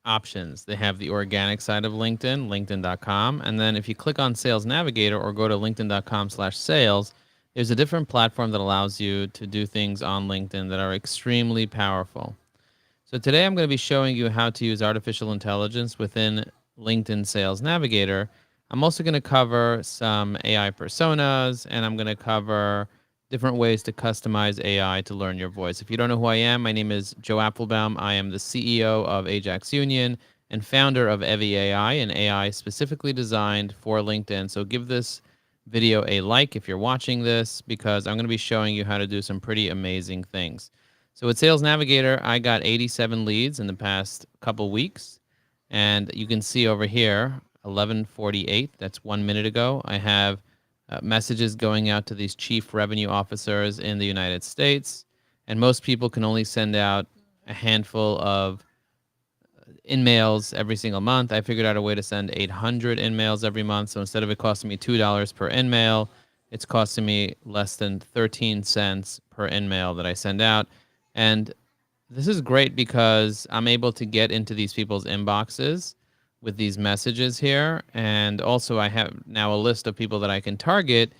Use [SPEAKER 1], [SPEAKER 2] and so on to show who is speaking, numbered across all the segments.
[SPEAKER 1] options. They have the organic side of LinkedIn, linkedin.com. And then if you click on Sales Navigator or go to linkedin.com/sales, there's a different platform that allows you to do things on LinkedIn that are extremely powerful. So today I'm going to be showing you how to use artificial intelligence within LinkedIn Sales Navigator. I'm also going to cover some AI personas, and I'm going to cover different ways to customize AI to learn your voice. If you don't know who I am, my name is Joe Apfelbaum. I am the CEO of Ajax Union and founder of Evie AI, an AI specifically designed for LinkedIn. So give this video a like if you're watching this, because I'm going to be showing you how to do some pretty amazing things. So with Sales Navigator, I got 87 leads in the past couple weeks. And you can see over here, 11:48, that's 1 minute ago, I have messages going out to these chief revenue officers in the United States. And most people can only send out a handful of in-mails every single month. I figured out a way to send 800 in-mails every month. So instead of it costing me $2 per in-mail, it's costing me less than 13 cents per in-mail that I send out. And this is great because I'm able to get into these people's inboxes with these messages here. And also I have now a list of people that I can target.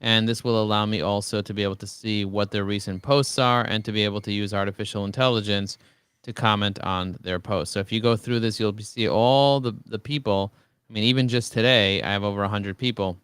[SPEAKER 1] And this will allow me also to be able to see what their recent posts are and to be able to use artificial intelligence to comment on their posts. So if you go through this, you'll see all the people. I mean, even just today, I have over 100 people.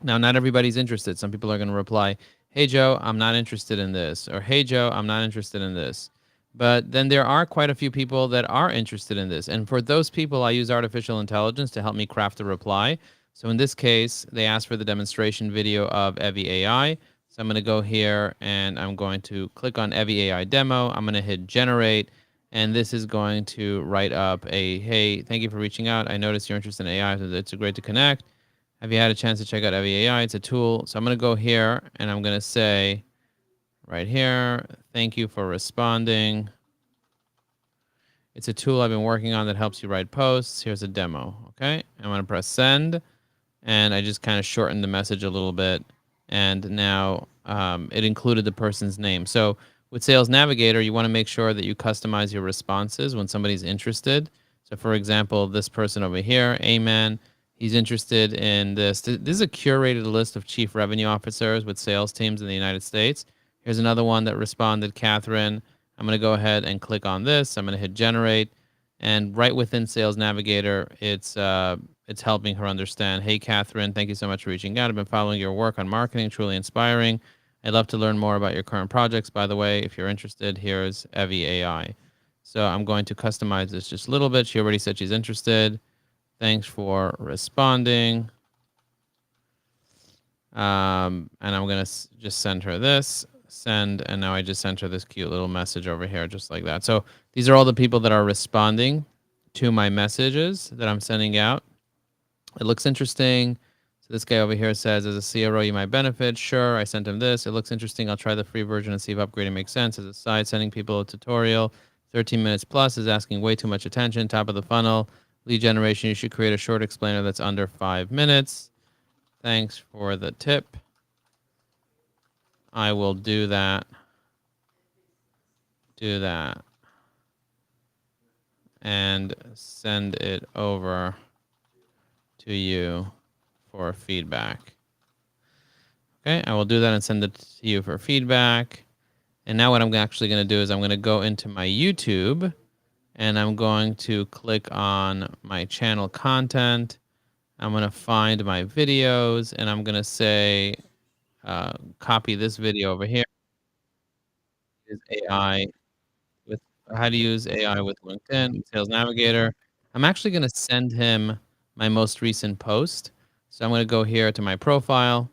[SPEAKER 1] Now, not everybody's interested. Some people are going to reply, "Hey, Joe, I'm not interested in this," or "Hey, Joe, I'm not interested in this." But then there are quite a few people that are interested in this. And for those people, I use artificial intelligence to help me craft a reply. So in this case, they asked for the demonstration video of Evie AI. So I'm going to go here and I'm going to click on Evie AI demo. I'm going to hit generate. And this is going to write up a, "Hey, thank you for reaching out. I noticed you're interested in AI. So it's great to connect. Have you had a chance to check out Evie AI? It's a tool." So I'm going to go here and I'm going to say right here, "Thank you for responding. It's a tool I've been working on that helps you write posts. Here's a demo." Okay. I'm going to press send. And I just kind of shortened the message a little bit. And now it included the person's name. So with Sales Navigator, you want to make sure that you customize your responses when somebody's interested. So for example, this person over here, Amen, he's interested in this. This is a curated list of chief revenue officers with sales teams in the United States. Here's another one that responded, Catherine. I'm going to go ahead and click on this. I'm going to hit generate. And right within Sales Navigator, it's helping her understand, "Hey, Catherine, thank you so much for reaching out. I've been following your work on marketing, truly inspiring. I'd love to learn more about your current projects. By the way, if you're interested, here's Evie AI." So I'm going to customize this just a little bit. She already said she's interested. "Thanks for responding." And I'm going to just send her this. Send, and now I just sent her this cute little message over here, just like that. So these are all the people that are responding to my messages that I'm sending out. It looks interesting. So this guy over here says, "As a CRO, you might benefit." Sure, I sent him this. "It looks interesting. I'll try the free version and see if upgrading makes sense." As a side, sending people a tutorial. 13 minutes plus is asking way too much attention. Top of the funnel. Lead generation, you should create a short explainer that's under 5 minutes. Thanks for the tip. I will do that. Do that. And send it over to you for feedback. Okay, I will do that and send it to you for feedback. And now what I'm actually going to do is I'm going to go into my YouTube and I'm going to click on my channel content. I'm going to find my videos and I'm going to say, copy this video over here. Is AI with how to use AI with LinkedIn, Sales Navigator. I'm actually going to send him my most recent post. So I'm going to go here to my profile.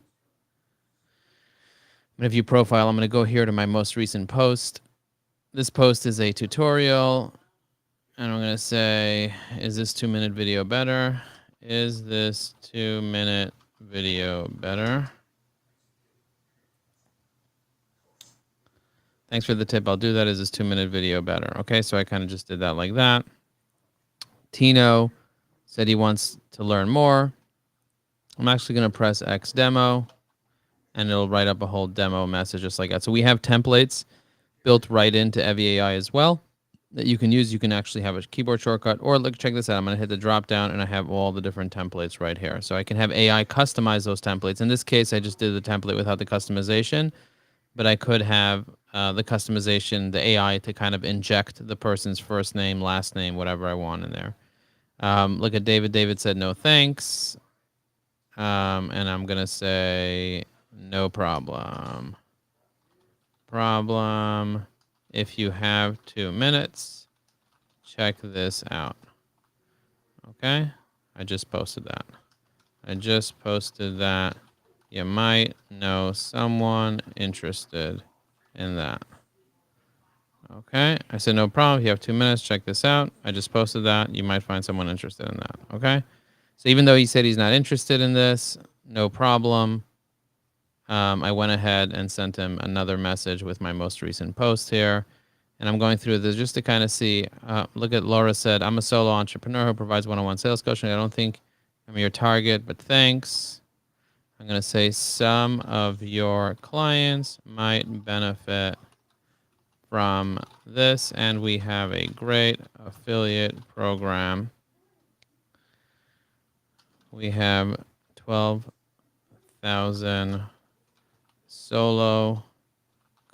[SPEAKER 1] I'm going to view profile. I'm going to go here to my most recent post. This post is a tutorial. And I'm going to say, "Is this 2-minute video better? Is this 2-minute video better? Thanks for the tip. I'll do that. Is this 2-minute video better?" Okay, so I kind of just did that like that. Tino said he wants to learn more. I'm actually going to press X demo, and it'll write up a whole demo message just like that. So we have templates built right into Evie AI as well. that you can use. You can actually have a keyboard shortcut, or look, check this out. I'm going to hit the drop down and I have all the different templates right here. So I can have AI customize those templates. In this case, I just did the template without the customization, but I could have the customization, the AI to kind of inject the person's first name, last name, whatever I want in there. Look at David. David said no thanks. And I'm going to say no problem. If you have 2 minutes, check this out. Okay, I just posted that. You might know someone interested in that. Okay, I said no problem. If you have 2 minutes, check this out. I just posted that. You might find someone interested in that. Okay, so even though he said he's not interested in this, no problem. I went ahead and sent him another message with my most recent post here. And I'm going through this just to kind of see. Look at Laura said, I'm a solo entrepreneur who provides one-on-one sales coaching. I don't think I'm your target, but thanks. I'm going to say some of your clients might benefit from this, and we have a great affiliate program. We have 12,000 solo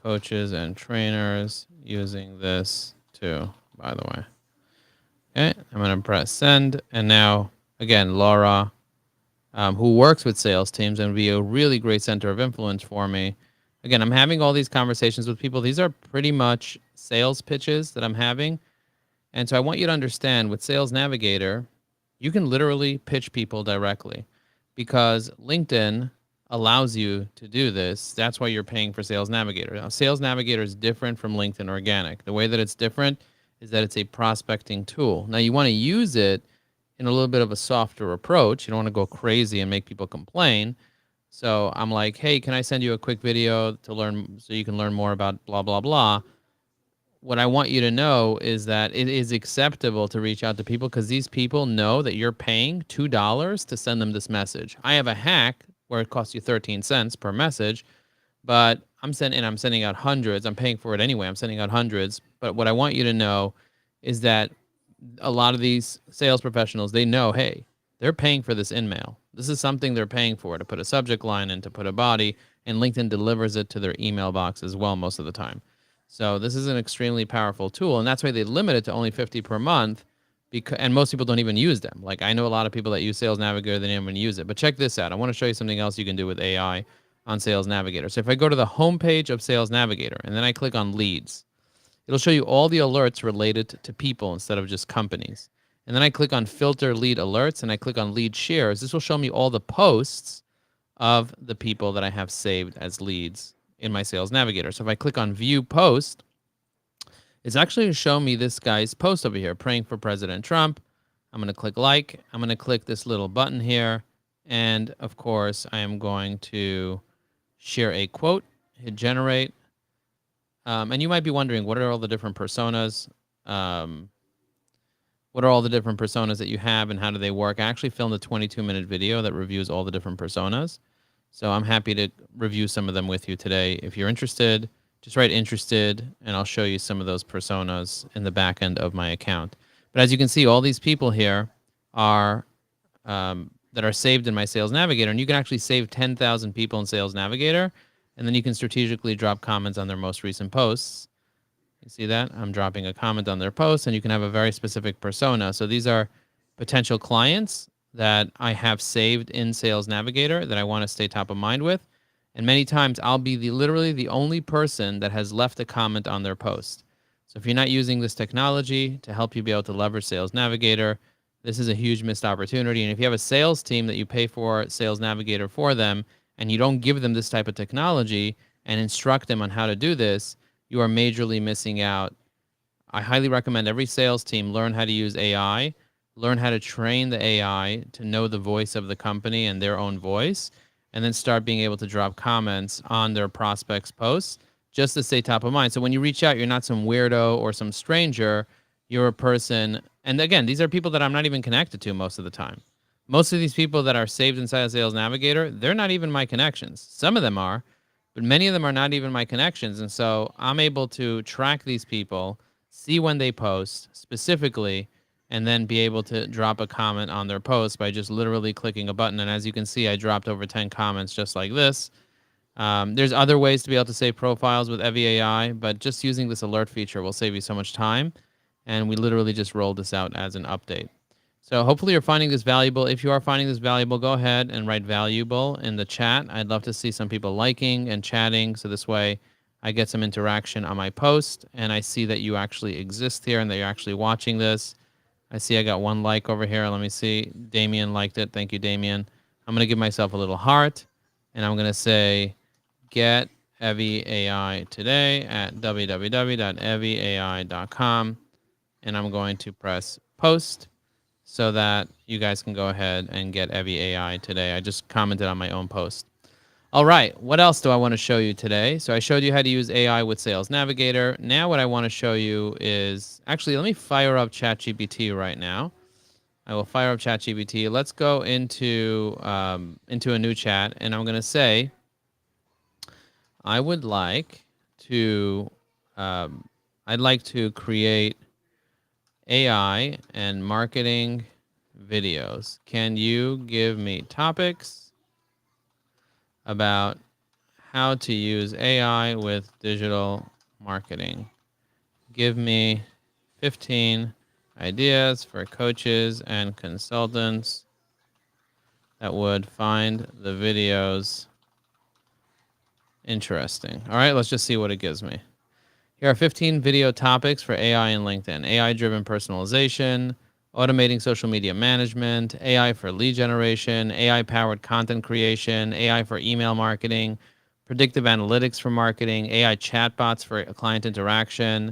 [SPEAKER 1] coaches and trainers using this too, by the way. Okay, I'm going to press send. And now, again, Laura, who works with sales teams and be a really great center of influence for me. Again, I'm having all these conversations with people. These are pretty much sales pitches that I'm having. And so I want you to understand with Sales Navigator, you can literally pitch people directly because LinkedIn allows you to do this. That's why you're paying for Sales Navigator. Now, Sales Navigator is different from LinkedIn Organic. The way that it's different is that it's a prospecting tool. Now, you want to use it in a little bit of a softer approach. You don't want to go crazy and make people complain. So I'm like, hey, can I send you a quick video to learn so you can learn more about blah, blah, blah. What I want you to know is that it is acceptable to reach out to people because these people know that you're paying $2 to send them this message. I have a hack where it costs you 13 cents per message, but I'm sending out hundreds. I'm paying for it anyway. I'm sending out hundreds. But what I want you to know is that a lot of these sales professionals, they know, hey, they're paying for this in-mail. This is something they're paying for, to put a subject line in, to put a body, and LinkedIn delivers it to their email box as well most of the time. So this is an extremely powerful tool, and that's why they limit it to only 50 per month. And most people don't even use them. Like, I know a lot of people that use Sales Navigator, they don't even use it. But check this out. I want to show you something else you can do with AI on Sales Navigator. So if I go to the homepage of Sales Navigator and then I click on leads, it'll show you all the alerts related to people instead of just companies. And then I click on filter lead alerts and I click on lead shares. This will show me all the posts of the people that I have saved as leads in my Sales Navigator. So if I click on view post, it's actually going to show me this guy's post over here, praying for President Trump. I'm going to click like. I'm going to click this little button here. And of course, I am going to share a quote, hit generate. And you might be wondering, what are all the different personas? What are all the different personas that you have and how do they work? I actually filmed a 22-minute video that reviews all the different personas. So I'm happy to review some of them with you today. If you're interested, just write interested, and I'll show you some of those personas in the back end of my account. But as you can see, all these people here are that are saved in my Sales Navigator, and you can actually save 10,000 people in Sales Navigator, and then you can strategically drop comments on their most recent posts. You see that? I'm dropping a comment on their post, and you can have a very specific persona. So these are potential clients that I have saved in Sales Navigator that I want to stay top of mind with. And many times I'll be literally the only person that has left a comment on their post. So if you're not using this technology to help you be able to leverage Sales Navigator, this is a huge missed opportunity. And if you have a sales team that you pay for Sales Navigator for them, and you don't give them this type of technology and instruct them on how to do this, you are majorly missing out. I highly recommend every sales team learn how to use AI, learn how to train the AI to know the voice of the company and their own voice, and then start being able to drop comments on their prospects' posts just to stay top of mind. So when you reach out, you're not some weirdo or some stranger. You're a person. And again, these are people that I'm not even connected to most of the time. Most of these people that are saved inside of Sales Navigator, they're not even my connections. Some of them are, but many of them are not even my connections. And so I'm able to track these people see when they post specifically, and then be able to drop a comment on their post by just literally clicking a button. And as you can see, I dropped over 10 comments just like this. There's other ways to be able to save profiles with Evi AI, but just using this alert feature will save you so much time. And we literally just rolled this out as an update. So hopefully you're finding this valuable. If you are finding this valuable, go ahead and write valuable in the chat. I'd love to see some people liking and chatting, so this way I get some interaction on my post, and I see that you actually exist here and that you're actually watching this. I see I got one like over here. Let me see. Damien liked it. Thank you, Damien. I'm going to give myself a little heart, and I'm going to say, get Evi AI today at www.eviai.com, and I'm going to press post so that you guys can go ahead and get Evi AI today. I just commented on my own post. All right, what else do I want to show you today? So I showed you how to use AI with Sales Navigator. Now what I want to show you is, actually, let me fire up ChatGPT right now. I will fire up ChatGPT. Let's go into a new chat, and I'm going to say, I would like to, I'd like to create AI and marketing videos. Can you give me topics about how to use AI with digital marketing? Give me 15 ideas for coaches and consultants that would find the videos interesting. All right, let's just see what it gives me. Here are 15 video topics for AI in LinkedIn. AI-driven personalization, automating social media management, AI for lead generation, AI-powered content creation, AI for email marketing, predictive analytics for marketing, AI chatbots for client interaction,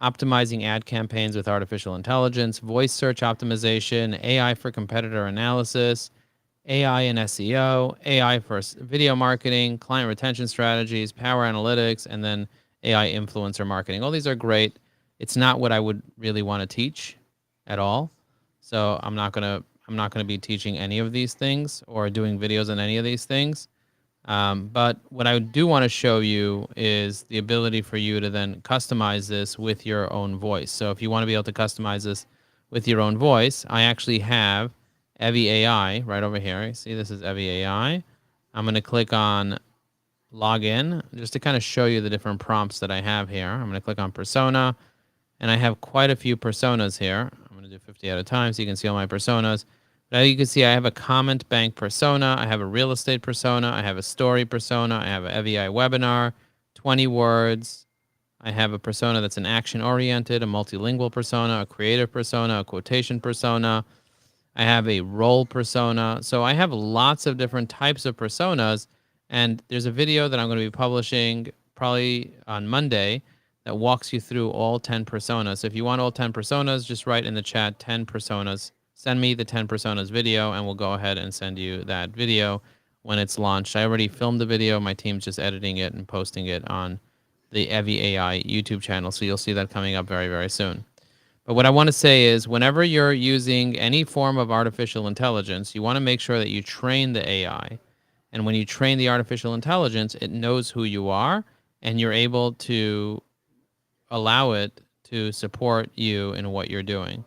[SPEAKER 1] optimizing ad campaigns with artificial intelligence, voice search optimization, AI for competitor analysis, AI and SEO, AI for video marketing, client retention strategies, power analytics, and then AI influencer marketing. All these are great. It's not what I would really want to teach at all. So I'm not gonna be teaching any of these things or doing videos on any of these things. But what I do want to show you is the ability for you to then customize this with your own voice. So if you want to be able to customize this with your own voice, I actually have Evi AI right over here. See, this is Evi AI. I'm going to click on login just to kind of show you the different prompts that I have here. I'm going to click on persona, and I have quite a few personas here. I'm going to do 50 at a time so you can see all my personas. But as you can see, I have a comment bank persona, I have a real estate persona, I have a story persona, I have an Evi AI webinar, 20 words. I have a persona that's an action-oriented, a multilingual persona, a creative persona, a quotation persona. I have a role persona. So I have lots of different types of personas. And there's a video that I'm going to be publishing probably on Monday that walks you through all 10 personas. So if you want all 10 personas, just write in the chat 10 personas. Send me the 10 personas video, and we'll go ahead and send you that video when it's launched. I already filmed the video. My team's just editing it and posting it on the Evi AI YouTube channel. So you'll see that coming up very, very soon. But what I want to say is, whenever you're using any form of artificial intelligence, you want to make sure that you train the AI. And when you train the artificial intelligence, it knows who you are, and you're able to allow it to support you in what you're doing.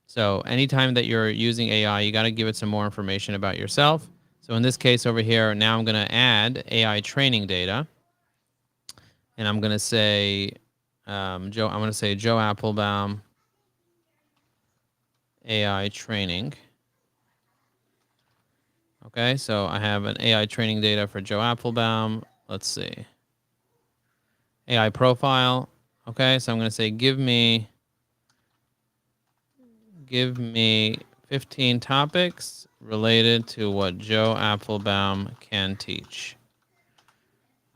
[SPEAKER 1] So anytime that you're using AI, you got to give it some more information about yourself. So in this case over here, now I'm going to add AI training data. And I'm going to say, I'm going to say Joe Apfelbaum AI training. Okay, so I have an AI training data for Joe Apfelbaum. Let's see. AI profile. Okay, so I'm going to say, give me 15 topics related to what Joe Apfelbaum can teach.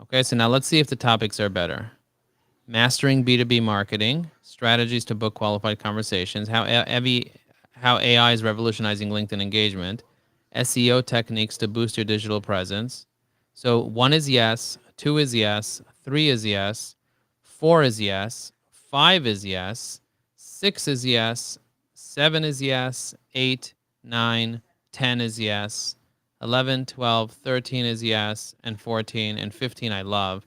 [SPEAKER 1] Okay, so now let's see if the topics are better. Mastering B2B marketing, strategies to book qualified conversations, how AI is revolutionizing LinkedIn engagement, SEO techniques to boost your digital presence. So 1 is yes, 2 is yes, 3 is yes, 4 is yes, 5 is yes, 6 is yes, 7 is yes, 8, 9, 10 is yes, 11, 12, 13 is yes, and 14 and 15 I love.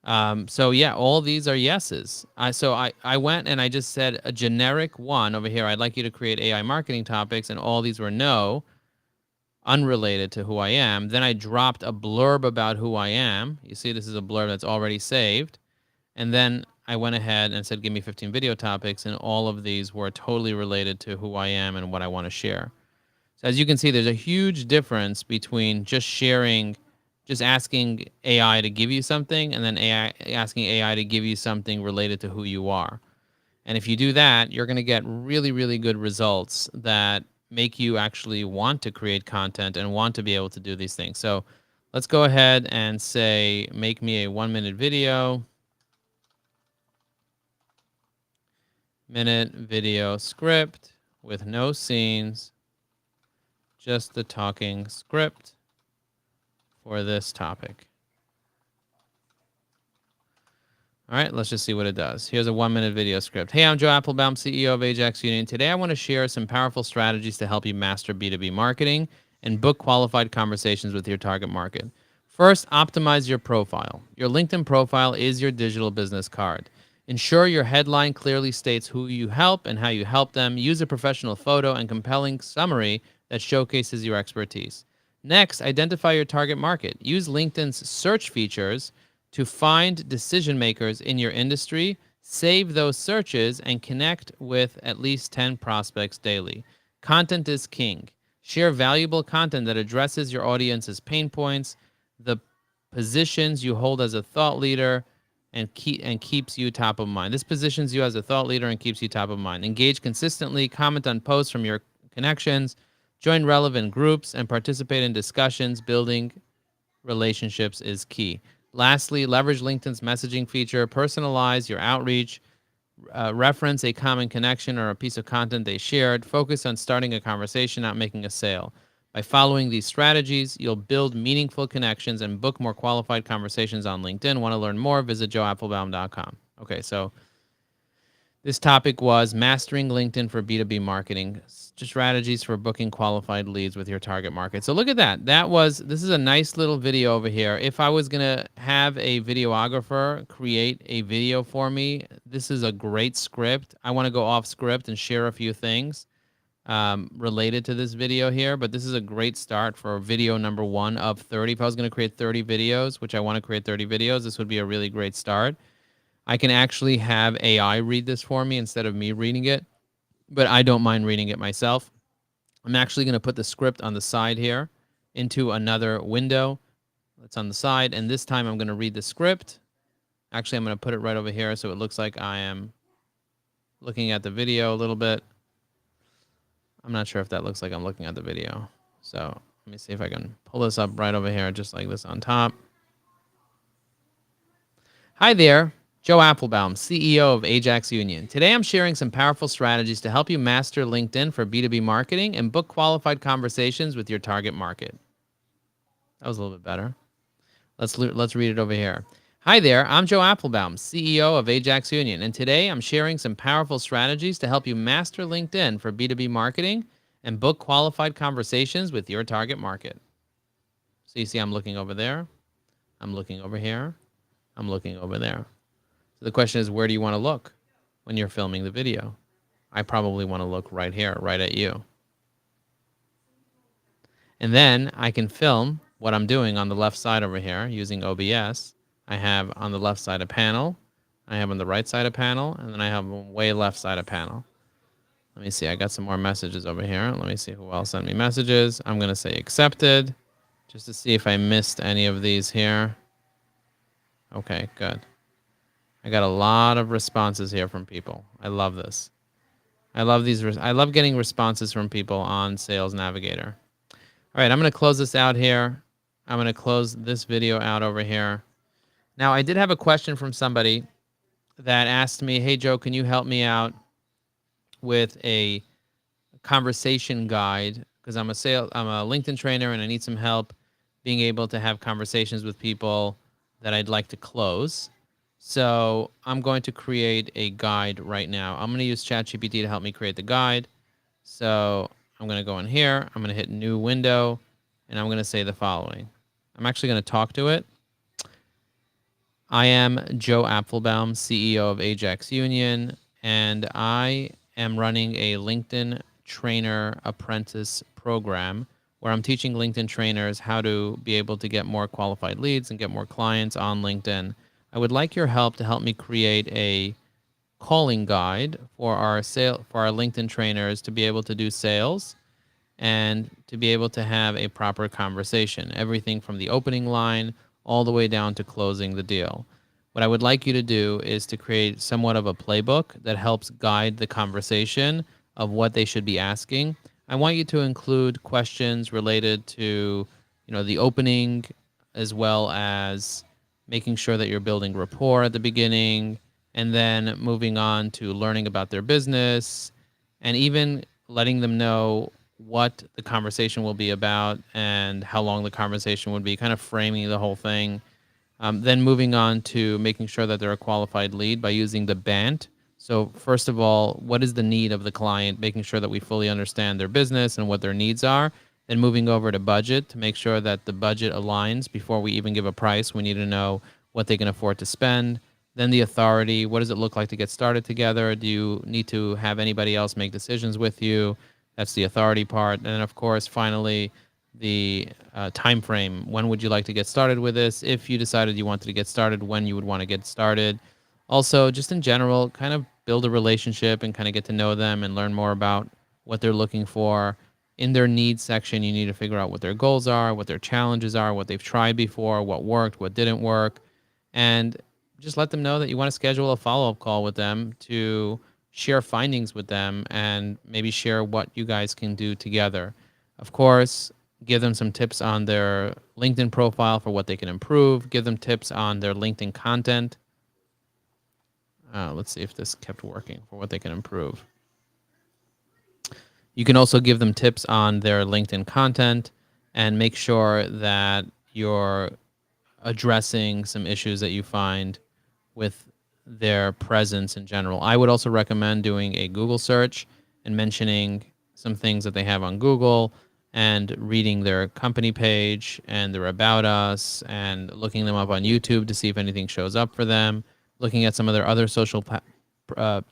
[SPEAKER 1] So yeah, all these are yeses. So I went and I just said a generic one over here. I'd like you to create AI marketing topics, and all these were no, unrelated to who I am. Then I dropped a blurb about who I am. You see, this is a blurb that's already saved. And then I went ahead and said, give me 15 video topics, and all of these were totally related to who I am and what I want to share. So as you can see, there's a huge difference between just sharing, just asking AI to give you something, and then asking AI to give you something related to who you are. And if you do that, you're going to get really, really good results that make you actually want to create content and want to be able to do these things. So let's go ahead and say, make me a 1-minute video, script with no scenes, just the talking script for this topic. All right, let's just see what it does. Here's a 1-minute video script. Hey, I'm Joe Apfelbaum, CEO of Ajax Union. Today, I want to share some powerful strategies to help you master B2B marketing and book qualified conversations with your target market. First, optimize your profile. Your LinkedIn profile is your digital business card. Ensure your headline clearly states who you help and how you help them. Use a professional photo and compelling summary that showcases your expertise. Next, identify your target market. Use LinkedIn's search features to find decision makers in your industry, save those searches, and connect with at least 10 prospects daily. Content is king. Share valuable content that addresses your audience's pain points, the positions you hold as a thought leader, and keeps you top of mind. This positions you as a thought leader and keeps you top of mind. Engage consistently, comment on posts from your connections, join relevant groups, and participate in discussions. Building relationships is key. Lastly, leverage LinkedIn's messaging feature. Personalize your outreach. Reference a common connection or a piece of content they shared. Focus on starting a conversation, not making a sale. By following these strategies, you'll build meaningful connections and book more qualified conversations on LinkedIn. Want to learn more? Visit joeapfelbaum.com. Okay, so this topic was mastering LinkedIn for B2B marketing, strategies for booking qualified leads with your target market. So look at that. This is a nice little video over here. If I was going to have a videographer create a video for me, this is a great script. I want to go off script and share a few things related to this video here, but this is a great start for video number 1 of 30. If I was going to create 30 videos, which I want to create 30 videos, this would be a really great start. I can actually have AI read this for me instead of me reading it, but I don't mind reading it myself. I'm actually going to put the script on the side here into another window that's on the side, and this time I'm going to read the script. Actually, I'm going to put it right over here so it looks like I am looking at the video a little bit. I'm not sure if that looks like I'm looking at the video. So let me see if I can pull this up right over here, just like this on top. Hi there, Joe Apfelbaum, CEO of Ajax Union. Today I'm sharing some powerful strategies to help you master LinkedIn for B2B marketing and book qualified conversations with your target market. That was a little bit better. Let's read it over here. Hi there, I'm Joe Apfelbaum, CEO of Ajax Union, and today I'm sharing some powerful strategies to help you master LinkedIn for B2B marketing and book qualified conversations with your target market. So you see I'm looking over there, I'm looking over here, I'm looking over there. So the question is, where do you want to look when you're filming the video? I probably want to look right here, right at you. And then I can film what I'm doing on the left side over here using OBS. I have on the left side a panel, I have on the right side a panel, and then I have on way left side a panel. Let me see, I got some more messages over here. Let me see who else sent me messages. I'm going to say accepted, just to see if I missed any of these here. Okay, good. I got a lot of responses here from people. I love this. I love I love getting responses from people on Sales Navigator. All right, I'm going to close this out here. I'm going to close this video out over here. Now, I did have a question from somebody that asked me, hey, Joe, can you help me out with a conversation guide? Because I'm a LinkedIn trainer and I need some help being able to have conversations with people that I'd like to close. So I'm going to create a guide right now. I'm going to use ChatGPT to help me create the guide. So I'm going to go in here. I'm going to hit new window, and I'm going to say the following. I'm actually going to talk to it. I am Joe Apfelbaum, CEO of Ajax Union, and I am running a LinkedIn Trainer Apprentice program where I'm teaching LinkedIn trainers how to be able to get more qualified leads and get more clients on LinkedIn. I would like your help to help me create a calling guide for our LinkedIn trainers to be able to do sales and to be able to have a proper conversation, everything from the opening line all the way down to closing the deal. What I would like you to do is to create somewhat of a playbook that helps guide the conversation of what they should be asking. I want you to include questions related to, the opening, as well as making sure that you're building rapport at the beginning, and then moving on to learning about their business, and even letting them know what the conversation will be about and how long the conversation would be, kind of framing the whole thing. Then moving on to making sure that they're a qualified lead by using the BANT. So first of all, what is the need of the client? Making sure that we fully understand their business and what their needs are. Then moving over to budget to make sure that the budget aligns before we even give a price. We need to know what they can afford to spend. Then the authority. What does it look like to get started together? Do you need to have anybody else make decisions with you? That's the authority part. And then, of course, finally, the time frame. When would you like to get started with this? If you decided you wanted to get started, when you would want to get started. Also, just in general, kind of build a relationship and kind of get to know them and learn more about what they're looking for. In their needs section, you need to figure out what their goals are, what their challenges are, what they've tried before, what worked, what didn't work, and just let them know that you want to schedule a follow-up call with them to share findings with them and maybe share what you guys can do together. Of course, give them some tips on their LinkedIn profile for what they can improve, give them tips on their LinkedIn content. Let's see if this kept working, for what they can improve. You can also give them tips on their LinkedIn content and make sure that you're addressing some issues that you find with their presence in general. I would also recommend doing a Google search and mentioning some things that they have on Google and reading their company page and their About Us and looking them up on YouTube to see if anything shows up for them, looking at some of their other social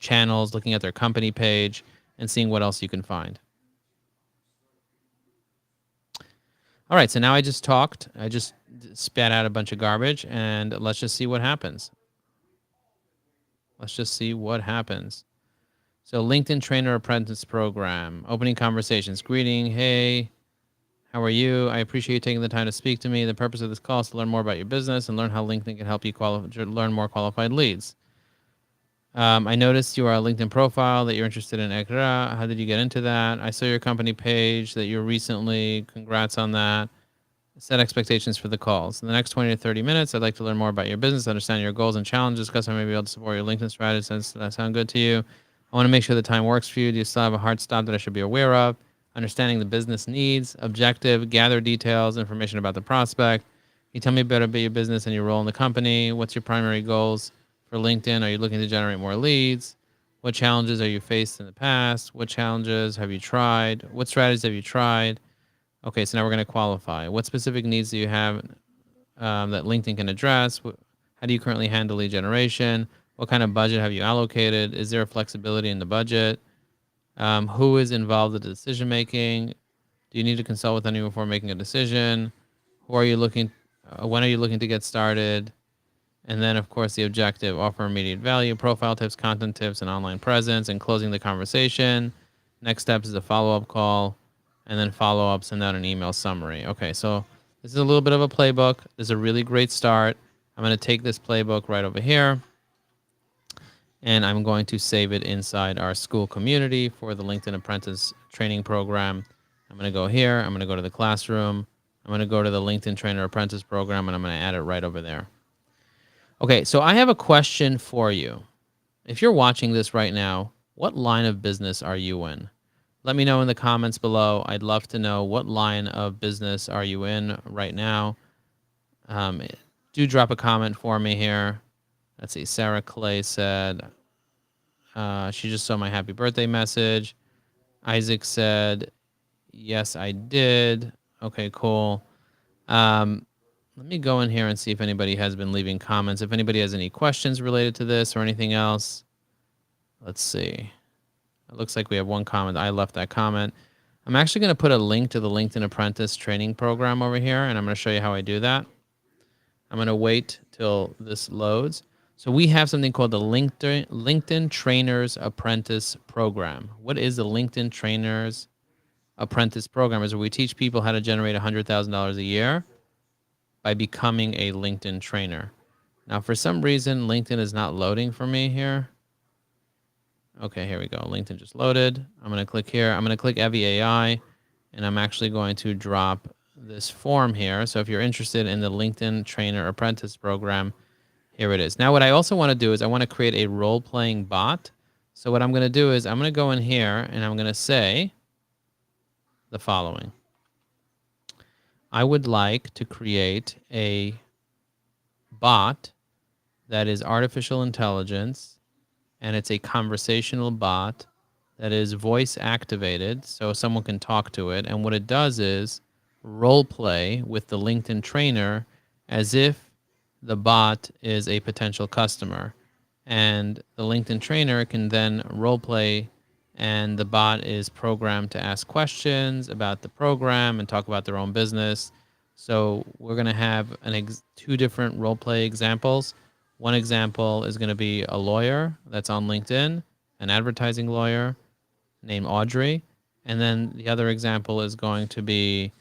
[SPEAKER 1] channels, looking at their company page, and seeing what else you can find. All right, so now I just talked. I just spat out a bunch of garbage, and let's just see what happens. Let's just see what happens. So LinkedIn Trainer Apprentice Program, opening conversations, greeting, hey, how are you? I appreciate you taking the time to speak to me. The purpose of this call is to learn more about your business and learn how LinkedIn can help you learn more qualified leads. I noticed your LinkedIn profile that you're interested in Ekra. How did you get into that? I saw your company page that you recently. Congrats on that. Set expectations for the calls. In the next 20 to 30 minutes, I'd like to learn more about your business, understand your goals and challenges, discuss how I may be able to support your LinkedIn strategy. Does that sound good to you? I want to make sure the time works for you. Do you still have a hard stop that I should be aware of? Understanding the business needs, objective, gather details, information about the prospect. Can you tell me a bit about your business and your role in the company? What's your primary goals for LinkedIn? Are you looking to generate more leads? What challenges are you faced in the past? What challenges have you tried? What strategies have you tried? Okay, so now we're going to qualify. What specific needs do you have that LinkedIn can address? How do you currently handle lead generation? What kind of budget have you allocated? Is there a flexibility in the budget? Who is involved in the decision making? Do you need to consult with anyone before making a decision? Who are you looking? When are you looking to get started? And then, of course, the objective: offer immediate value, profile tips, content tips, and online presence, and closing the conversation. Next step is a follow-up call, and then follow-up, send out an email summary. Okay, so this is a little bit of a playbook. This is a really great start. I'm going to take this playbook right over here, and I'm going to save it inside our school community for the LinkedIn Apprentice Training Program. I'm going to go here. I'm going to go to the classroom. I'm going to go to the LinkedIn Trainer Apprentice Program, and I'm going to add it right over there. Okay, so I have a question for you. If you're watching this right now, what line of business are you in? Let me know in the comments below. I'd love to know, what line of business are you in right now? Do drop a comment for me here. Let's see. Sarah Clay said she just saw my happy birthday message. Isaac said, yes, I did. Okay, cool. Let me go in here and see if anybody has been leaving comments. If anybody has any questions related to this or anything else. Let's see. It looks like we have one comment. I left that comment. I'm actually going to put a link to the LinkedIn Apprentice training program over here, and I'm going to show you how I do that. I'm going to wait till this loads. So we have something called the LinkedIn Trainers Apprentice Program. What is the LinkedIn Trainers Apprentice Program? Is where we teach people how to generate $100,000 a year by becoming a LinkedIn trainer. Now, for some reason, LinkedIn is not loading for me here. Okay, here we go. LinkedIn just loaded. I'm going to click here. I'm going to click Evie AI, and I'm actually going to drop this form here. So if you're interested in the LinkedIn Trainer Apprentice Program, here it is. Now, what I also want to do is I want to create a role-playing bot. So what I'm going to do is I'm going to go in here, and I'm going to say the following. I would like to create a bot that is artificial intelligence, and it's a conversational bot that is voice activated, so someone can talk to it. And what it does is role play with the LinkedIn trainer as if the bot is a potential customer. And the LinkedIn trainer can then role play, and the bot is programmed to ask questions about the program and talk about their own business. So we're going to have two different role play examples. One example is going to be a lawyer that's on LinkedIn, an advertising lawyer named Audrey. And then the other example is going to be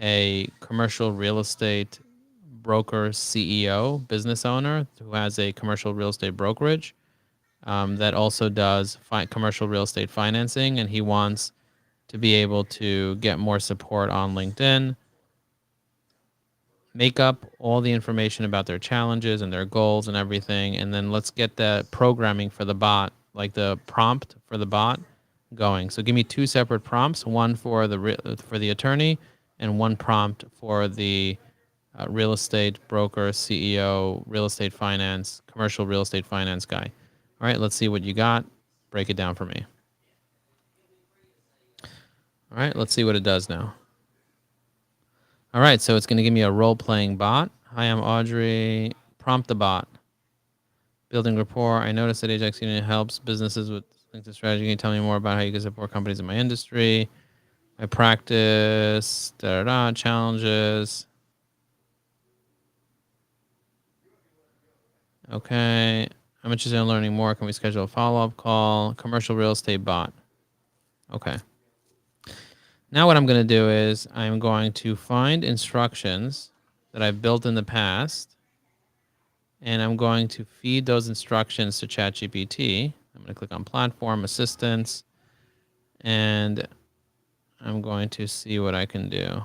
[SPEAKER 1] a commercial real estate broker CEO, business owner who has a commercial real estate brokerage that also does commercial real estate financing. And he wants to be able to get more support on LinkedIn, make up all the information about their challenges and their goals and everything. And then let's get the programming for the bot, like the prompt for the bot going. So give me two separate prompts, one for the attorney and one prompt for the real estate broker, CEO, real estate finance, commercial real estate finance guy. All right, let's see what you got. Break it down for me. All right, let's see what it does now. All right, so it's going to give me a role-playing bot. Hi, I'm Audrey. Prompt the bot. Building rapport. I noticed that Ajax Union helps businesses with LinkedIn strategy. Can you tell me more about how you can support companies in my industry? My practice, challenges. Okay. I'm interested in learning more. Can we schedule a follow-up call? Commercial real estate bot. Okay. Now what I'm going to do is I'm going to find instructions that I've built in the past, and I'm going to feed those instructions to ChatGPT. I'm going to click on Platform Assistance, and I'm going to see what I can do.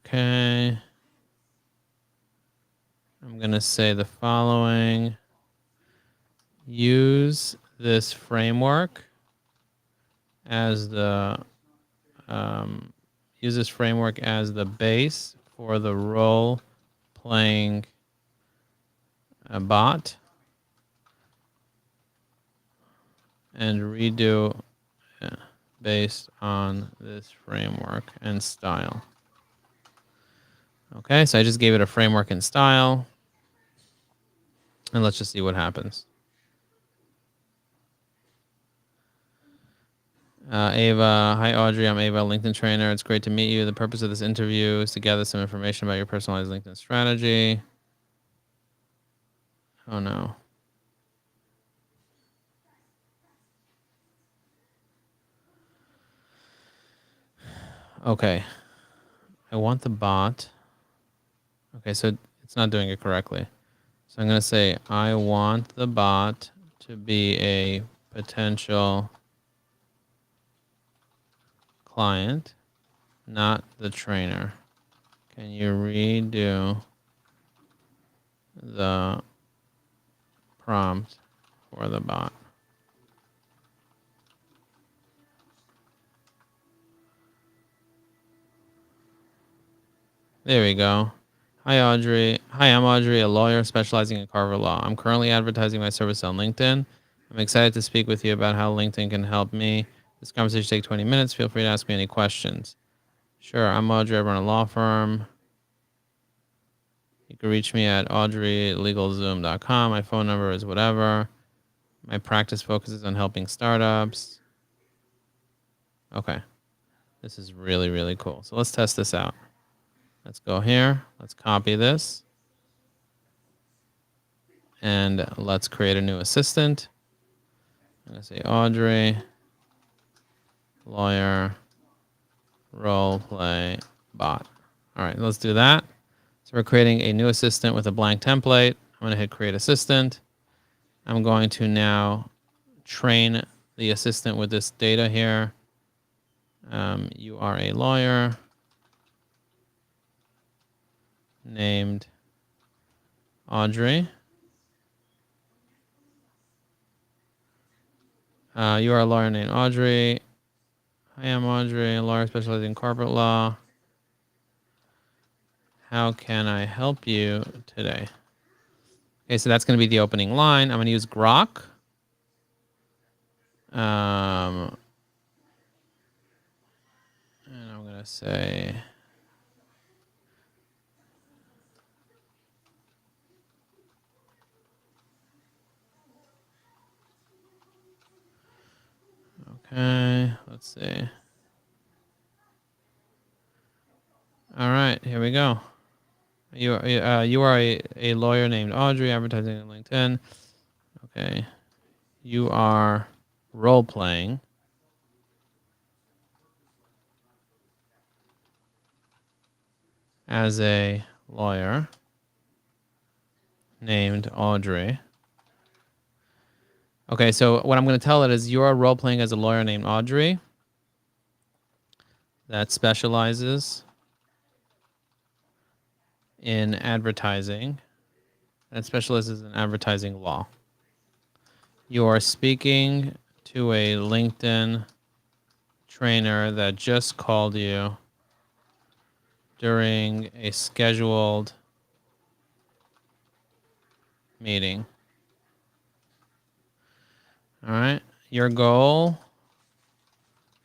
[SPEAKER 1] Okay. I'm going to say the following. Use this framework as the base for the role playing bot, and redo based on this framework and style. Okay, so I just gave it a framework and style, and let's just see what happens. Ava, hi Audrey, I'm Ava, LinkedIn trainer. It's great to meet you. The purpose of this interview is to gather some information about your personalized LinkedIn strategy. Oh no. Okay. I want the bot. Okay, so it's not doing it correctly. So I'm going to say, I want the bot to be a potential client, not the trainer. Can you redo the prompt for the bot? There we go. Hi, Audrey. Hi, I'm Audrey, a lawyer specializing in Carver Law. I'm currently advertising my service on LinkedIn. I'm excited to speak with you about how LinkedIn can help me This conversation should take 20 minutes. Feel free to ask me any questions. Sure, I'm Audrey. I run a law firm. You can reach me at audreylegalzoom.com. My phone number is whatever. My practice focuses on helping startups. Okay. This is really, really cool. So let's test this out. Let's go here. Let's copy this. And let's create a new assistant. I'm going to say Audrey, lawyer, role play bot. All right, let's do that. So we're creating a new assistant with a blank template. I'm going to hit create assistant. I'm going to now train the assistant with this data here. You are a lawyer named Audrey. You are a lawyer named Audrey. I am Audrey, a lawyer specializing in corporate law. How can I help you today? Okay, so that's going to be the opening line. I'm going to use Grok. And I'm going to say, okay, let's see. All right, here we go. You are a lawyer named Audrey, advertising on LinkedIn. Okay. You are role playing as a lawyer named Audrey. Okay, so what I'm going to tell it is you're role playing as a lawyer named Audrey that specializes in advertising, that specializes in advertising law. You are speaking to a LinkedIn trainer that just called you during a scheduled meeting. All right. Your goal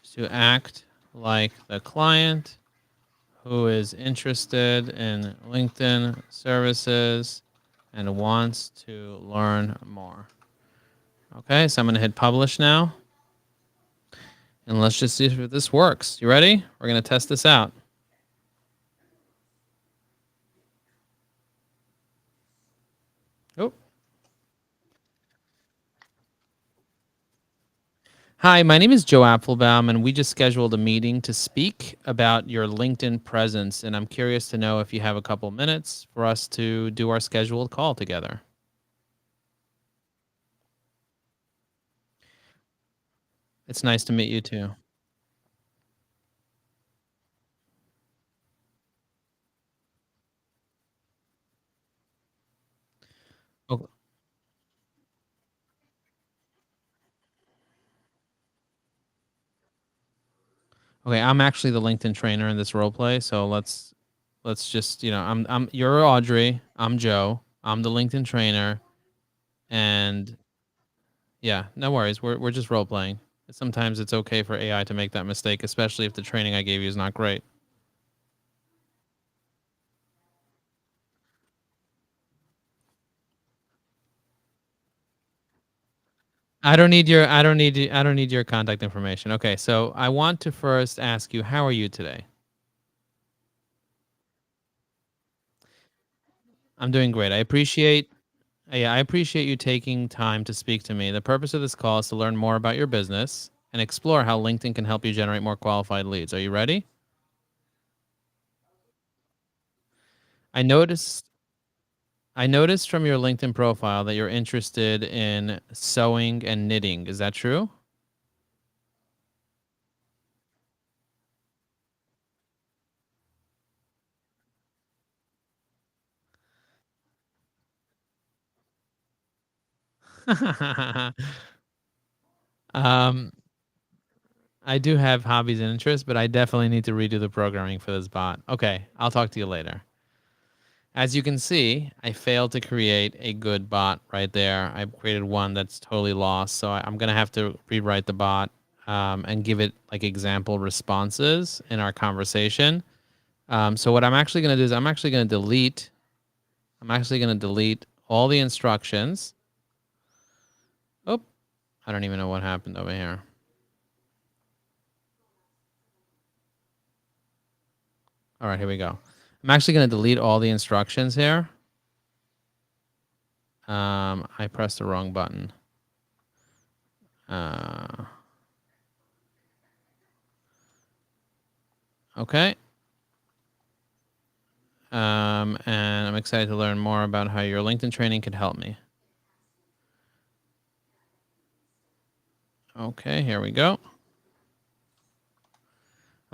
[SPEAKER 1] is to act like the client who is interested in LinkedIn services and wants to learn more. Okay, so I'm going to hit publish now. And let's just see if this works. You ready? We're going to test this out. Oh. Hi, my name is Joe Apfelbaum, and we just scheduled a meeting to speak about your LinkedIn presence. And I'm curious to know if you have a couple minutes for us to do our scheduled call together. It's nice to meet you too. O- Okay, I'm actually the LinkedIn trainer in this role play, so let's just, I'm you're Audrey, I'm Joe, I'm the LinkedIn trainer, and yeah, no worries. We're just role playing. Sometimes it's okay for AI to make that mistake, especially if the training I gave you is not great. I don't need your contact information. Okay, so I want to first ask you, how are you today? I'm doing great. I appreciate you taking time to speak to me. The purpose of this call is to learn more about your business and explore how LinkedIn can help you generate more qualified leads. Are you ready? I noticed I noticed from your LinkedIn profile that you're interested in sewing and knitting. Is that true? um, I do have hobbies and interests, but I definitely need to redo the programming for this bot. Okay, I'll talk to you later. As you can see, I failed to create a good bot right there. I created one that's totally lost, so I'm gonna have to rewrite the bot. and give it like example responses in our conversation. So what I'm actually going to do is I'm actually going to delete all the instructions. Oh, I don't even know what happened over here. All right, here we go. I'm actually going to delete all the instructions here. I pressed the wrong button. Okay. And I'm excited to learn more about how your LinkedIn training could help me. Okay, here we go.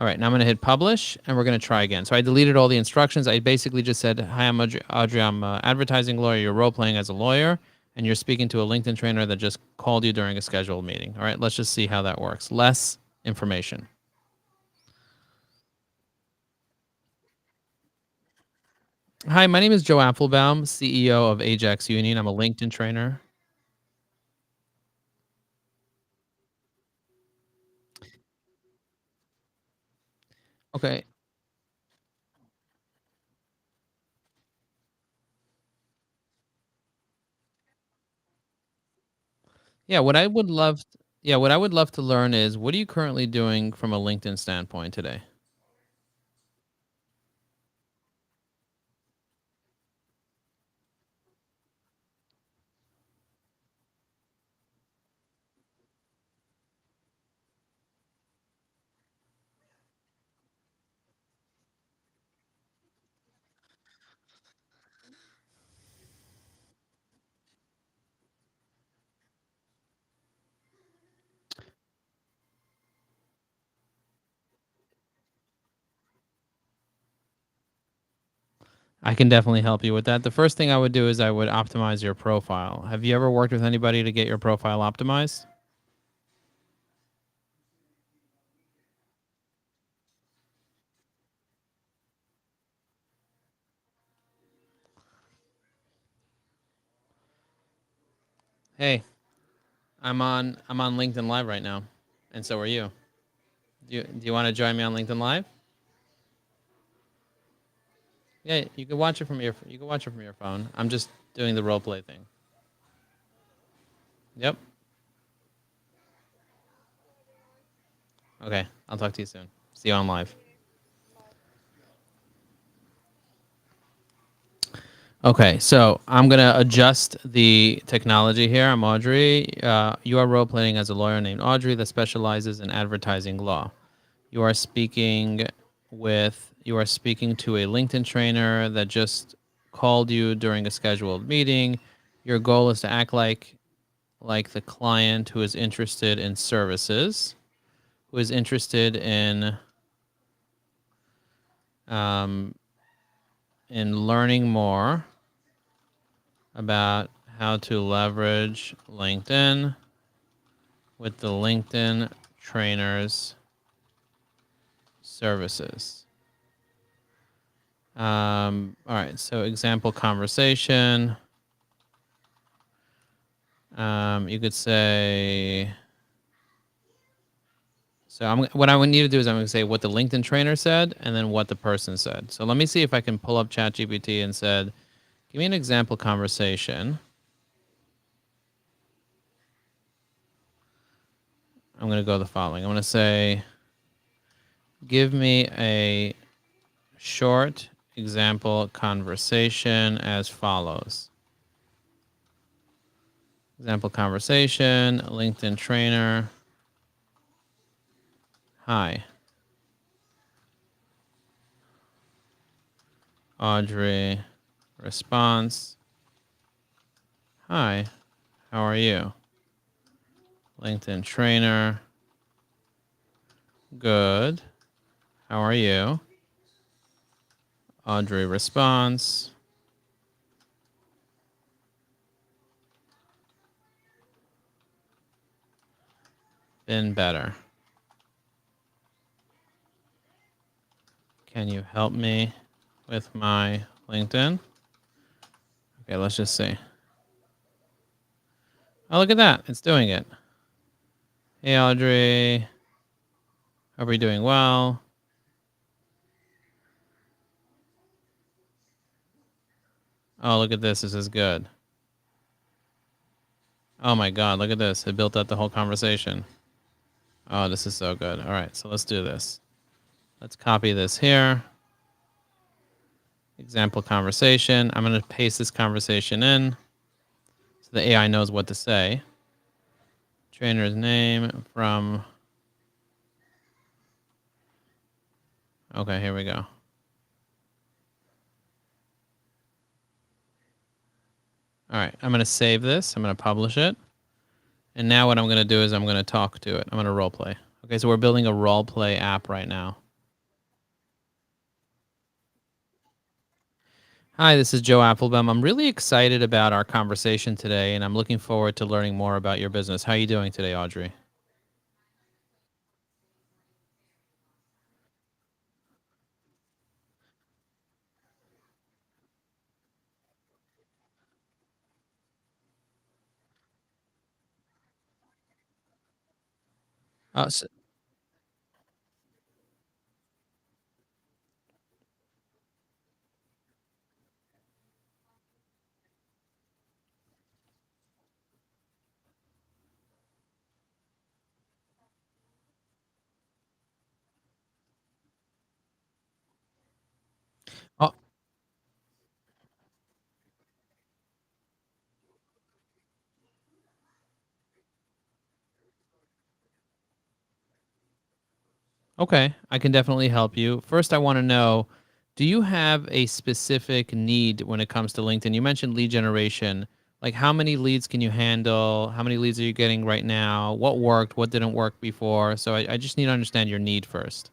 [SPEAKER 1] All right, now I'm going to hit publish, and we're going to try again. So I deleted all the instructions. I basically just said, hi, I'm Audrey. I'm an advertising lawyer. You're role-playing as a lawyer, and you're speaking to a LinkedIn trainer that just called you during a scheduled meeting. All right, let's just see how that works. Less information. Hi, my name is Joe Apfelbaum, CEO of Ajax Union. I'm a LinkedIn trainer. Okay. Yeah, what I would love to learn is what are you currently doing from a LinkedIn standpoint today? I can definitely help you with that. The first thing I would do is I would optimize your profile. Have you ever worked with anybody to get your profile optimized? Hey, I'm on LinkedIn Live right now, and so are you. Do you want to join me on LinkedIn Live? Yeah, you can watch it from your phone. I'm just doing the role play thing. Yep. Okay. I'll talk to you soon. See you on live. Okay, so I'm gonna adjust the technology here. I'm Audrey. You are role playing as a lawyer named Audrey that specializes in advertising law. You are speaking you are speaking to a LinkedIn trainer that just called you during a scheduled meeting. Your goal is to act like the client who is interested in services, who is interested um, in learning more about how to leverage LinkedIn with the LinkedIn trainer's services. All right, so example conversation. You could say, what I would need to do is I'm going to say what the LinkedIn trainer said and then what the person said. So let me see if I can pull up ChatGPT and said, give me an example conversation. I'm going to go the following. I'm going to say, give me a short example conversation as follows. Example conversation, LinkedIn trainer. Hi, Audrey. Response. Hi, how are you? LinkedIn trainer. Good. How are you? Audrey response. Been better. Can you help me with my LinkedIn? Okay, let's just see. Oh, look at that. It's doing it. Hey, Audrey. Hope you're doing well. Oh, look at this. This is good. Oh my God, look at this. It built up the whole conversation. Oh, this is so good. All right, so let's do this. Let's copy this here. Example conversation. I'm going to paste this conversation in so the AI knows what to say. Trainer's name from. Okay, here we go. All right, I'm going to save this. I'm going to publish it. And now what I'm going to do is I'm going to talk to it. I'm going to role play. Okay, so we're building a role play app right now. Hi, this is Joe Apfelbaum. I'm really excited about our conversation today, and I'm looking forward to learning more about your business. How are you doing today, Audrey? Uh, s oh, okay, I can definitely help you. First, I want to know, do you have a specific need when it comes to LinkedIn? You mentioned lead generation. Like, how many leads can you handle? How many leads are you getting right now? What worked? What didn't work before? So I just need to understand your need first.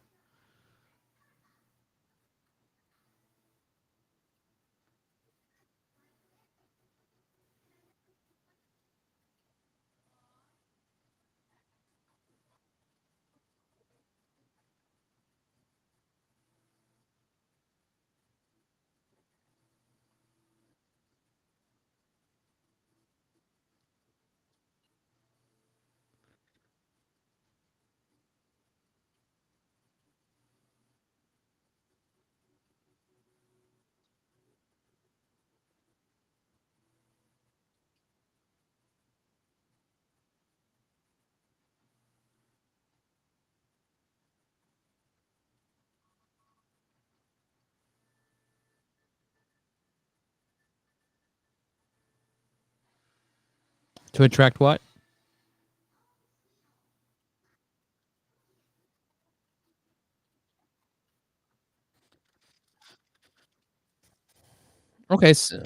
[SPEAKER 1] To attract what? Okay, so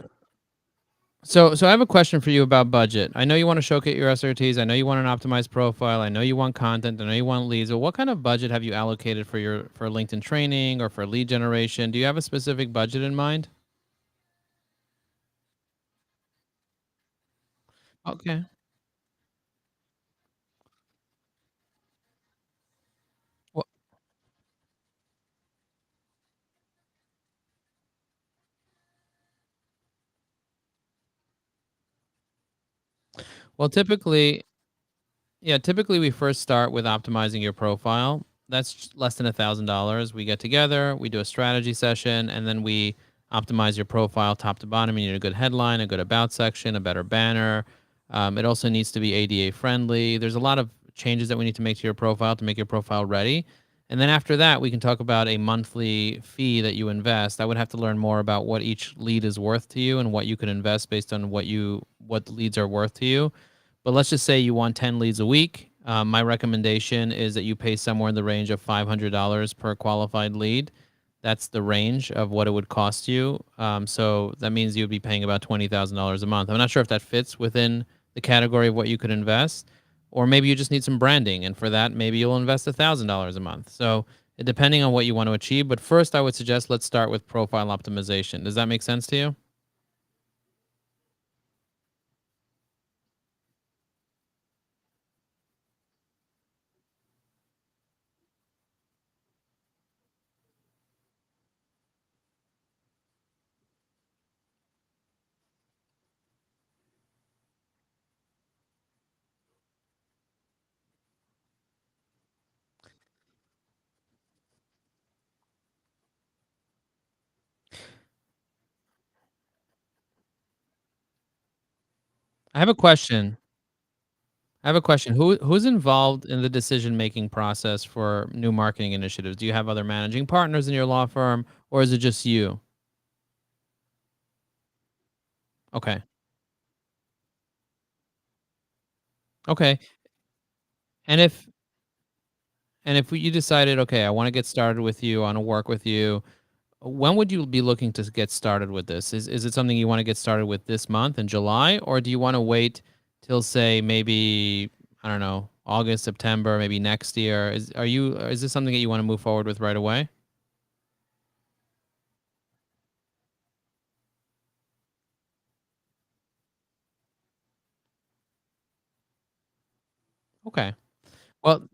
[SPEAKER 1] I have a question for you about budget. I know you want to showcase your SRTs. I know you want an optimized profile. I know you want content. I know you want leads. But what kind of budget have you allocated for LinkedIn training or for lead generation? Do you have a specific budget in mind? Okay. Well, well, typically we first start with optimizing your profile. That's less than $1,000. We get together, we do a strategy session, and then we optimize your profile top to bottom. You need a good headline, a good about section, a better banner. It also needs to be ADA friendly. There's a lot of changes that we need to make to your profile to make your profile ready. And then after that, we can talk about a monthly fee that you invest. I would have to learn more about what each lead is worth to you and what you can invest based on what leads are worth to you. But let's just say you want 10 leads a week. My recommendation is that you pay somewhere in the range of $500 per qualified lead. That's the range of what it would cost you. So that means you'd be paying about $20,000 a month. I'm not sure if that fits within the category of what you could invest, or maybe you just need some branding, and for that, maybe you'll invest $1,000 a month. So depending on what you want to achieve. But first, I would suggest let's start with profile optimization. Does that make sense to you? I have a question. I have a question. Who's involved in the decision-making process for new marketing initiatives? Do you have other managing partners in your law firm, or is it just you? Okay. Okay. And if you decided, okay, I want to get started with you, I want to work with you, when would you be looking to get started with this? Is it something you want to get started with this month in July, or do you want to wait till say maybe I don't know August, September, maybe next year? Is this something that you want to move forward with right away? Okay. Well,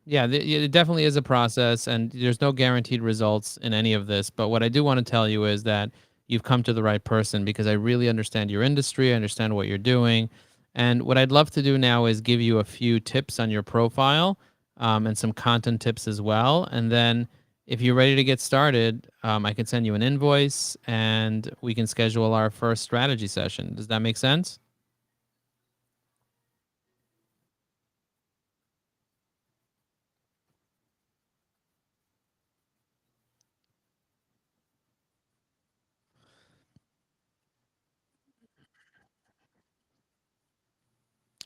[SPEAKER 1] yeah, it definitely is a process, and there's no guaranteed results in any of this. But what I do want to tell you is that you've come to the right person because I really understand your industry, I understand what you're doing. And what I'd love to do now is give you a few tips on your profile and some content tips as well. And then if you're ready to get started, I can send you an invoice and we can schedule our first strategy session. Does that make sense?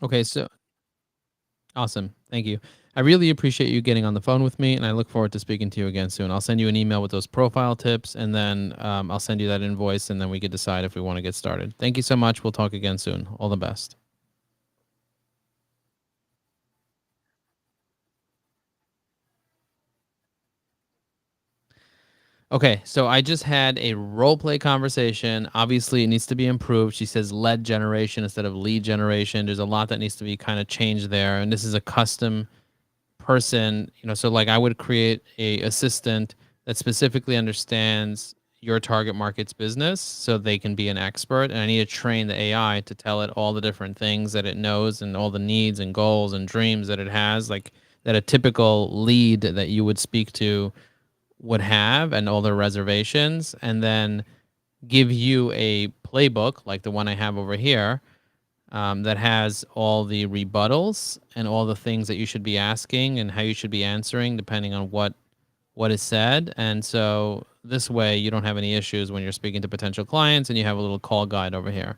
[SPEAKER 1] Okay, so awesome. Thank you. I really appreciate you getting on the phone with me, and I look forward to speaking to you again soon. I'll send you an email with those profile tips, and then I'll send you that invoice, and then we can decide if we want to get started. Thank you so much. We'll talk again soon. All the best. Okay, so I just had a role play conversation. Obviously, it needs to be improved. She says lead generation instead of lead generation. There's a lot that needs to be kind of changed there, and this is a custom person, so like I would create a assistant that specifically understands your target market's business so they can be an expert, and I need to train the AI to tell it all the different things that it knows and all the needs and goals and dreams that it has, like that a typical lead that you would speak to would have, and all their reservations, and then give you a playbook like the one I have over here, that has all the rebuttals and all the things that you should be asking and how you should be answering depending on what is said. And so this way you don't have any issues when you're speaking to potential clients, and you have a little call guide over here.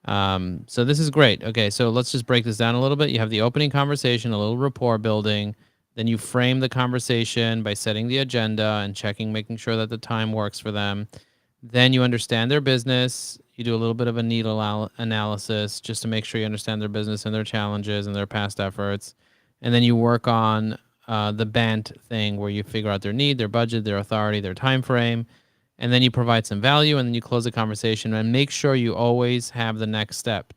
[SPEAKER 1] So this is great. Okay, so let's just break this down a little bit. You have the opening conversation, a little rapport building. Then you frame the conversation by setting the agenda and checking, making sure that the time works for them. Then you understand their business. You do a little bit of a analysis just to make sure you understand their business and their challenges and their past efforts. And then you work on the BANT thing where you figure out their need, their budget, their authority, their time frame, and then you provide some value, and then you close the conversation and make sure you always have the next step.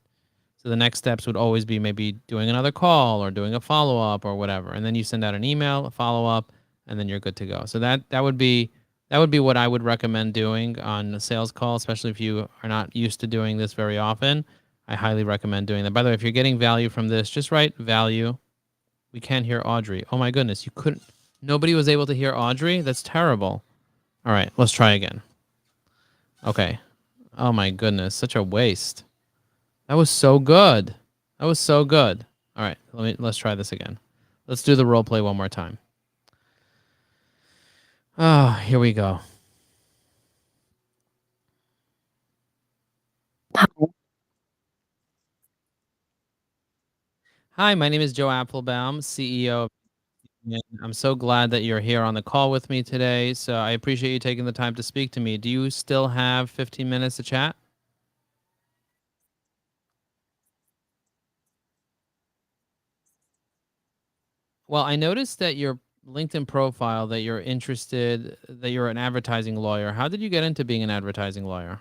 [SPEAKER 1] So the next steps would always be maybe doing another call or doing a follow up or whatever, and then you send out an email, a follow up, and then you're good to go. So that would be what I would recommend doing on a sales call, especially if you are not used to doing this very often. I highly recommend doing that. By the way, if you're getting value from this, just write value. We can't hear Audrey. Oh my goodness, you couldn't. Nobody was able to hear Audrey. That's terrible. All right, let's try again. Okay. Oh my goodness, such a waste. That was so good. That was so good. All right, let's try this again. Let's do the role play one more time. Oh, here we go. Hi, my name is Joe Apfelbaum, CEO of I'm so glad that you're here on the call with me today. So I appreciate you taking the time to speak to me. Do you still have 15 minutes to chat? Well, I noticed that your LinkedIn profile that you're interested that you're an advertising lawyer. How did you get into being an advertising lawyer?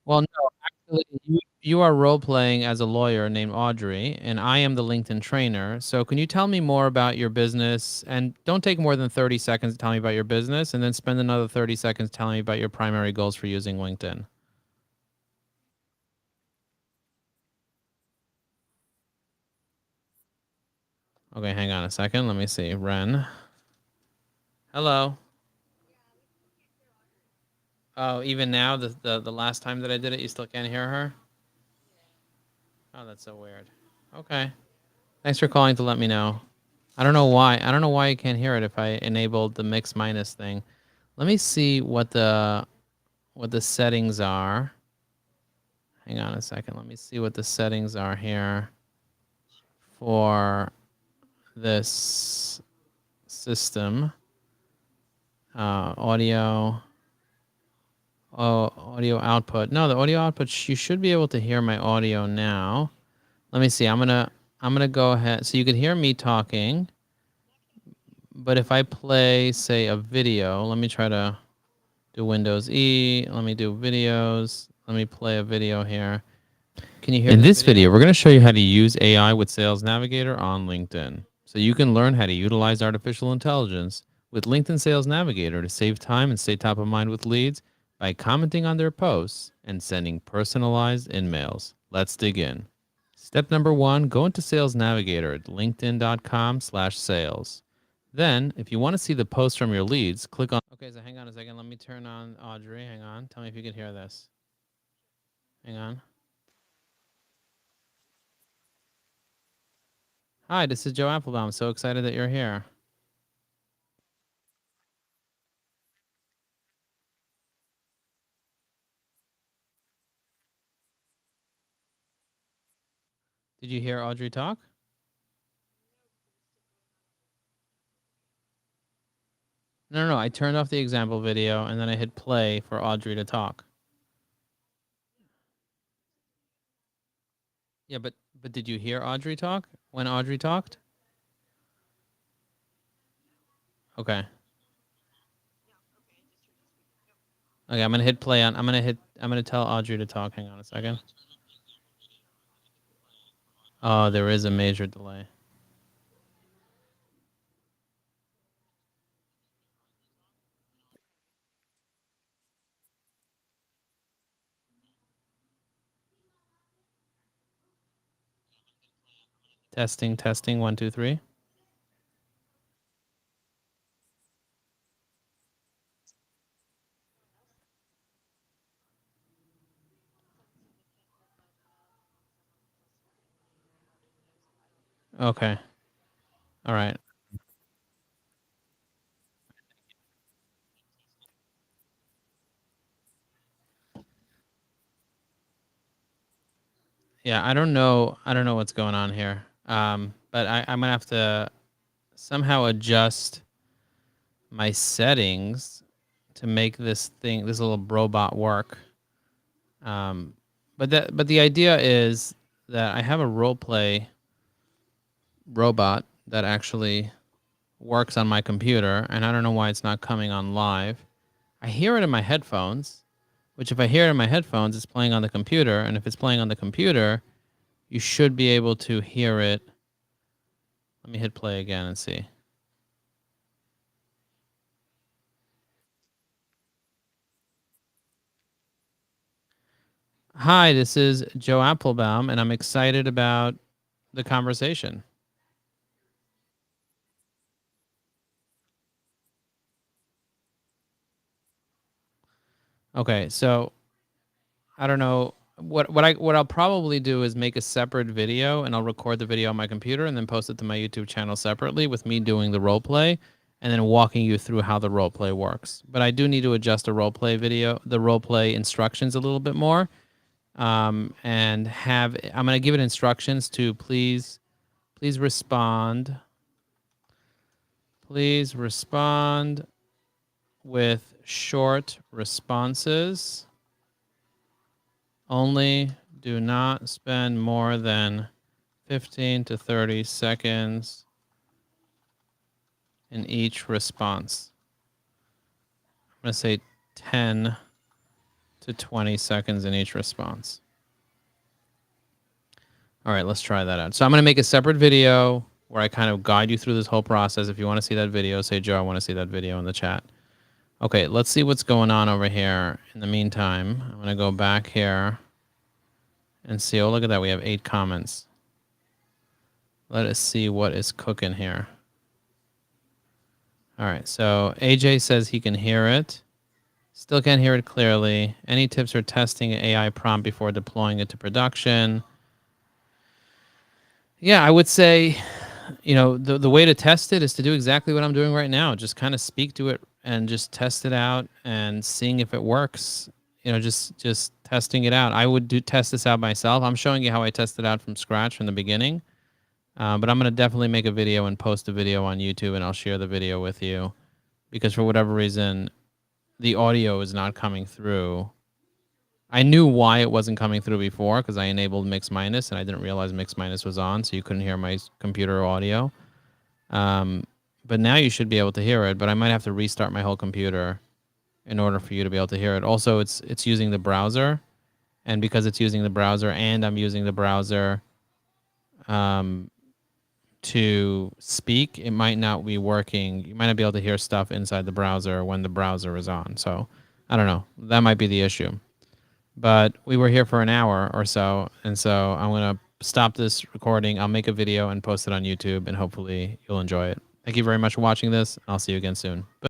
[SPEAKER 1] Well, no. You are role playing as a lawyer named Audrey, and I am the LinkedIn trainer. So, can you tell me more about your business? And don't take more than 30 seconds to tell me about your business, and then spend another 30 seconds telling me about your primary goals for using LinkedIn. Okay, hang on a second. Let me see. Ren. Hello. Oh, even now, the last time that I did it, you still can't hear her? Oh, that's so weird. Okay. Thanks for calling to let me know. I don't know why. I don't know why you can't hear it if I enabled the mix minus thing. Let me see what the settings are. Hang on a second. Let me see what the settings are here for this system. Audio. Oh, audio output. No, the audio output. You should be able to hear my audio now. Let me see. I'm gonna go ahead. So you can hear me talking, but if I play, say, a video, let me try to do Windows E. Let me do videos. Let me play a video here. Can you hear In this video, we're going to show you how to use AI with Sales Navigator on LinkedIn. So you can learn how to utilize artificial intelligence with LinkedIn Sales Navigator to save time and stay top of mind with leads by commenting on their posts and sending personalized emails. Let's dig in. Step number one, go into Sales Navigator at linkedin.com/sales. Then, if you want to see the post from your leads, click on. Okay, so hang on a second. Let me turn on Audrey. Hang on. Tell me if you can hear this. Hang on. Hi, this is Joe Apfelbaum. So excited that you're here. Did you hear Audrey talk? No, no, no. I turned off the example video and then I hit play for Audrey to talk. Yeah, but did you hear Audrey talk when Audrey talked? Okay. Okay, I'm gonna hit play on. I'm gonna tell Audrey to talk. Hang on a second. Oh, there is a major delay. Testing, testing. 1, 2, 3. Okay. All right. Yeah, I don't know. I don't know what's going on here. But I'm gonna have to somehow adjust my settings to make this thing, this little robot work. Um, but the idea is that I have a role play robot that actually works on my computer, and I don't know why it's not coming on live. I hear it in my headphones, which if I hear it in my headphones, it's playing on the computer, and if it's playing on the computer, you should be able to hear it. Let me hit play again and see. Hi, this is Joe Apfelbaum, and I'm excited about the conversation. Okay, so I don't know what I'll probably do is make a separate video and I'll record the video on my computer and then post it to my YouTube channel separately with me doing the role play and then walking you through how the role play works. But I do need to adjust the role play video, the role play instructions a little bit more, and have I'm gonna give it instructions to please respond, please respond with short responses only. Do not spend more than 15 to 30 seconds in each response. I'm going to say 10 to 20 seconds in each response. All right, let's try that out. So I'm going to make a separate video where I kind of guide you through this whole process. If you want to see that video, say, Joe, I want to see that video in the chat. Okay, let's see what's going on over here. In the meantime, I'm going to go back here and see. Oh, look at that. We have 8 comments. Let us see what is cooking here. All right, so AJ says he can hear it. Still can't hear it clearly. Any tips for testing an AI prompt before deploying it to production? Yeah, I would say, the way to test it is to do exactly what I'm doing right now. Just kind of speak to it and just test it out and seeing if it works. Just testing it out. I would test this out myself. I'm showing you how I test it out from scratch from the beginning. But I'm going to definitely make a video and post a video on YouTube, and I'll share the video with you because for whatever reason, the audio is not coming through. I knew why it wasn't coming through before because I enabled mix minus and I didn't realize mix minus was on, so you couldn't hear my computer audio. But now you should be able to hear it, but I might have to restart my whole computer in order for you to be able to hear it. Also, it's using the browser, and because it's using the browser and I'm using the browser to speak, it might not be working. You might not be able to hear stuff inside the browser when the browser is on. So I don't know. That might be the issue. But we were here for an hour or so, and so I'm going to stop this recording. I'll make a video and post it on YouTube, and hopefully you'll enjoy it. Thank you very much for watching this. I'll see you again soon.